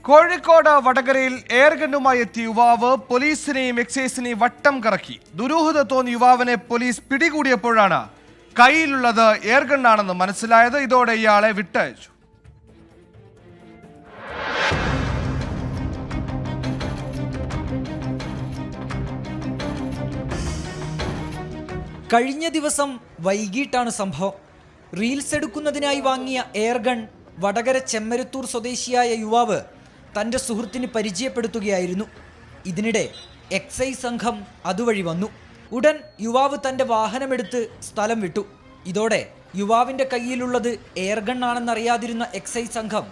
കോഴിക്കോട് വടകരയിൽ എയർഗണ്ണുമായി എത്തിയ യുവാവ് പോലീസിനെയും എക്സൈസിനെയും വട്ടം കറക്കി. ദുരൂഹത തോന്നിയ യുവാവിനെ പോലീസ് പിടികൂടിയപ്പോഴാണ് കയ്യിലുള്ളത് എയർഗണ്ണാണെന്ന് മനസ്സിലായത്. ഇതോടെ ഇയാളെ വിട്ടയച്ചു. കഴിഞ്ഞ ദിവസം വൈകിട്ടാണ് സംഭവം. റീൽസ് എടുക്കുന്നതിനായി വാങ്ങിയ എയർഗൺ വടകര ചെമ്മരത്തൂർ സ്വദേശിയായ യുവാവ് തൻ്റെ സുഹൃത്തിന് പരിചയപ്പെടുത്തുകയായിരുന്നു. ഇതിനിടെ എക്സൈസ് സംഘം അതുവഴി വന്നു. ഉടൻ യുവാവ് തൻ്റെ വാഹനമെടുത്ത് സ്ഥലം വിട്ടു. ഇതോടെ യുവാവിൻ്റെ കയ്യിലുള്ളത് എയർഗണ്ണാണെന്നറിയാതിരുന്ന എക്സൈസ് സംഘം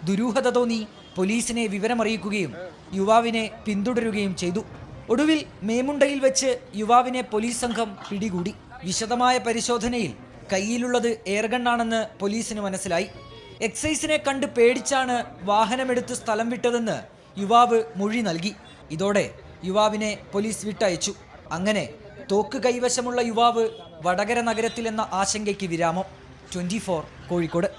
ദുരൂഹത തോന്നി പോലീസിനെ വിവരമറിയിക്കുകയും യുവാവിനെ പിന്തുടരുകയും ചെയ്തു. ഒടുവിൽ മേമുണ്ടയിൽ വെച്ച് യുവാവിനെ പോലീസ് സംഘം പിടികൂടി. വിശദമായ പരിശോധനയിൽ കയ്യിലുള്ളത് എയർഗണ്ണാണെന്ന് പോലീസിന് മനസ്സിലായി. എക്സൈസിനെ കണ്ട് പേടിച്ചാണ് വാഹനമെടുത്ത് സ്ഥലം വിട്ടതെന്ന് യുവാവ് മൊഴി നൽകി. ഇതോടെ യുവാവിനെ പോലീസ് വിട്ടയച്ചു. അങ്ങനെ തോക്ക് കൈവശമുള്ള യുവാവ് വടകര നഗരത്തിലെന്ന ആശങ്കയ്ക്ക് വിരാമം. 24 കോഴിക്കോട്.